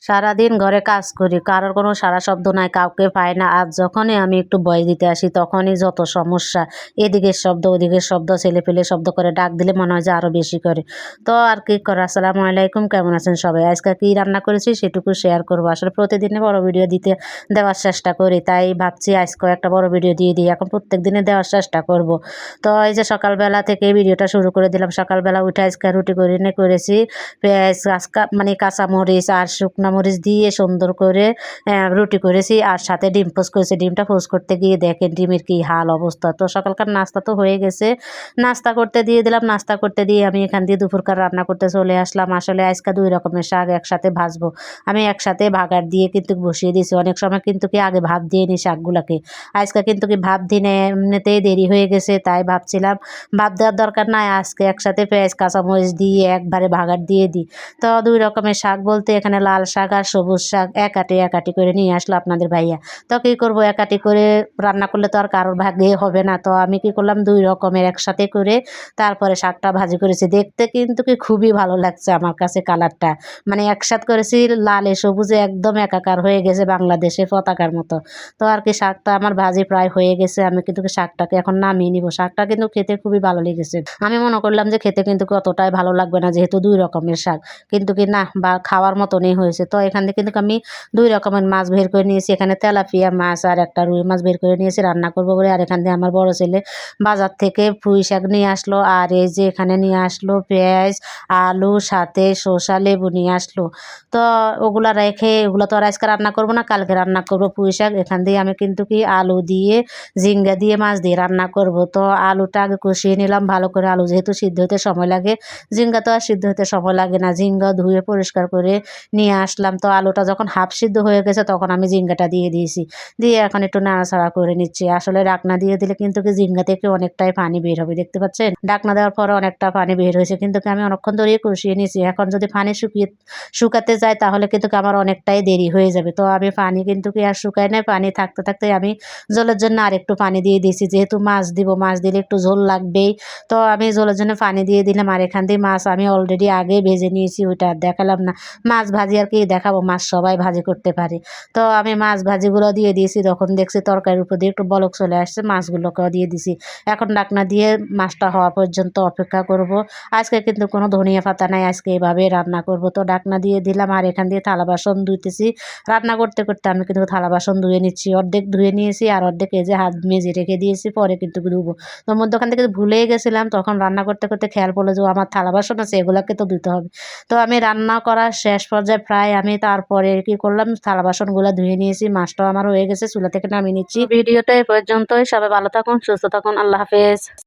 সারাদিন ঘরে কাজ করি, কারোর কোনো সাড়া শব্দ নাই, কাউকে পাই না। আর যখনই আমি একটু ভয়েস দিতে আসি তখনই যত সমস্যা। এদিকের শব্দ ওদিকের শব্দ, ছেলেপেলে শব্দ করে, ডাক দিলে মনে হয় যে আরও বেশি করে। তো আর কি করা। আসসালামু আলাইকুম, কেমন আছেন সবাই? আজকে কি রান্না করেছি সেটুকু শেয়ার করবো। আসলে প্রতিদিনে বড় ভিডিও দেওয়ার চেষ্টা করি, তাই ভাবছি আজকেও একটা বড় ভিডিও দিয়ে দিই। এখন প্রত্যেক দিনে দেওয়ার চেষ্টা করব। তো এই যে সকালবেলা থেকে ভিডিওটা শুরু করে দিলাম। সকালবেলা উঠে আজকে রুটি করেছি পেঁয়াজ, মানে কাঁচামরিচ আর শুকনো মরিচ দিয়ে সুন্দর করে রুটি করেছি, আর সাথে ডিম পোচ করেছি। ডিমটা পোচ করতে গিয়ে দেখেন ডিমের কি হাল অবস্থা। তো সকালকার নাস্তা তো হয়ে গেছে, নাস্তা করতে দিয়ে দিলাম। নাস্তা করতে দিয়ে আমি এখান দিয়ে দুপুরকার রান্না করতে চলে আসলাম। আসলে আজকে 2 রকমের শাক একসাথে ভাজবো। আমি একসাথে ভাগার দিয়ে কিন্তু বসিয়ে দিয়েছি। অনেক সময় কিন্তু কি আগে ভাপ দিয়ে নিই শাকগুলাকে, আজকে কিন্তু কি ভাপ দিনে এমনিতেই দেরি হয়ে গেছে, তাই ভাবছিলাম ভাপ দেওয়ার দরকার নাই, আজকে একসাথে পেঁয়াজ কাঁচামরিচ দিয়ে একবারে ভাগার দিয়ে দিই। তো 2 রকমের শাক বলতে এখানে লাল শাক আর সবুজ শাক একাটি করে নিয়ে আসলো আপনাদের ভাইয়া। তো কী করবো, একাটি করে রান্না করলে তো আর কারোর ভাগে হবে না। তো আমি কি করলাম, 2 রকমের একসাথে করে তারপরে শাকটা ভাজি করেছি। দেখতে কিন্তু কি খুবই ভালো লাগছে আমার কাছে কালারটা। মানে একসাথ করেছি, লালে সবুজে একদম একাকার হয়ে গেছে, বাংলাদেশের পতাকার মতো। তো আর কি শাকটা আমার ভাজি প্রায় হয়ে গেছে। আমি কিন্তু শাকটাকে এখন নামিয়ে নিব। শাকটা কিন্তু খেতে খুবই ভালো লেগেছে। আমি মনে করলাম যে খেতে কিন্তু অতটাই ভালো লাগবে না, যেহেতু 2 রকমের শাক। কিন্তু কি না, বা খাওয়ার মতনই হয়েছে। তো এখান থেকে কিন্তু আমি 2 রকমের মাছ বের করে নিয়েছি। এখানে তেলাপিয়া মাছ আর একটা রুই মাছ বের করে নিয়েছি রান্না করবো বলে। আর এখান থেকে আমার বড় ছেলে বাজার থেকে পুঁই শাক নিয়ে আসলো, আর এই যে এখানে নিয়ে আসলো পেঁয়াজ, আলু, সাথে শসা, লেবু নিয়ে আসলো। তো ওগুলা রেখে, ওগুলো তো আর আজকে রান্না করবো না, কালকে রান্না করবো পুঁই শাক। এখান দিয়ে আমি কিন্তু কি আলু দিয়ে, ঝিঙ্গা দিয়ে, মাছ দিয়ে রান্না করব। তো আলুটা আগে কষিয়ে নিলাম ভালো করে। আলু যেহেতু সিদ্ধ হতে সময় লাগে, ঝিঙ্গা তো আর সিদ্ধ হতে সময় লাগে না। ঝিঙ্গা ধুয়ে পরিষ্কার করে নিয়ে আসলাম। তো আলুটা যখন হাফ সিদ্ধ হয়ে গেছে তখন আমি ঝিঙ্গাটা দিয়ে দিয়েছি। দিয়ে এখন একটু নাড়াচাড়া করে নিচ্ছি। আসলে ঢাকনা দিয়ে দিলে কিন্তু কি ঝিঙ্গা থেকে অনেকটাই পানি বের হবে, দেখতে পাচ্ছেন। ঢাকনা দেওয়ার পরে অনেকটা পানি বের হয়েছে, কিন্তু আমি অনেকক্ষণ ধরেই কষিয়ে নিয়েছি। এখন যদি পানি শুকাতে যায় তাহলে কিন্তু আমার অনেকটাই দেরি হয়ে যাবে। তো আমি পানি কিন্তু কি আর শুকাই নাই, পানি থাকতে থাকতে আমি ঝোলের জন্য আর একটু পানি দিয়ে দিয়েছি, যেহেতু মাছ দিব, মাছ দিলে একটু ঝোল লাগবেই। তো আমি ঝোলের জন্য পানি দিয়ে দিলাম। আর এখান দিয়ে মাছ আমি অলরেডি আগে ভেজে নিয়েছি, ওইটা আর দেখালাম না। মাছ ভাজি আর কি দেখাবো, মাছ সবাই ভাজি করতে পারে। তো আমি মাছ ভাজিগুলো দিয়ে দিয়েছি। তখন দেখছি তরকারির উপর দিয়ে একটু বলক চলে আসছে, মাছগুলোকেও দিয়ে দিছি। এখন ঢাকনা দিয়ে মাছটা হওয়া পর্যন্ত অপেক্ষা করব। আজকে কিন্তু কোনো ধনিয়া পাতা নাই, আজকে এভাবে রান্না করব। তো ঢাকনা দিয়ে দিলাম। আর এখান দিয়ে থালা বাসন ধুইতেছি। রান্না করতে করতে আমি কিন্তু থালা বাসন ধুয়ে নিচ্ছি। অর্ধেক ধুয়ে নিয়েছি, আর অর্ধেক এই যে হাত মেজে রেখে দিয়েছি, পরে কিন্তু ধুবো। তো মধ্যখান থেকে ভুলেই গেছিলাম, তখন রান্না করতে করতে খেয়াল পড়লো যে আমার থালা বাসন আছে, এগুলোকে তো ধুতে হবে। তো আমি রান্না করার শেষ পর্যায়ে প্রায় আমি তারপরে কি করলাম, থালা বাসনগুলো ধুয়ে নিয়েছি। মাছটাও আমার হয়ে গেছে, চুলা থেকে নামিয়ে নিচ্ছি। ভিডিওটা এই পর্যন্তই। সবাই ভালো থাকুন, সুস্থ থাকুন, আল্লাহ হাফেজ।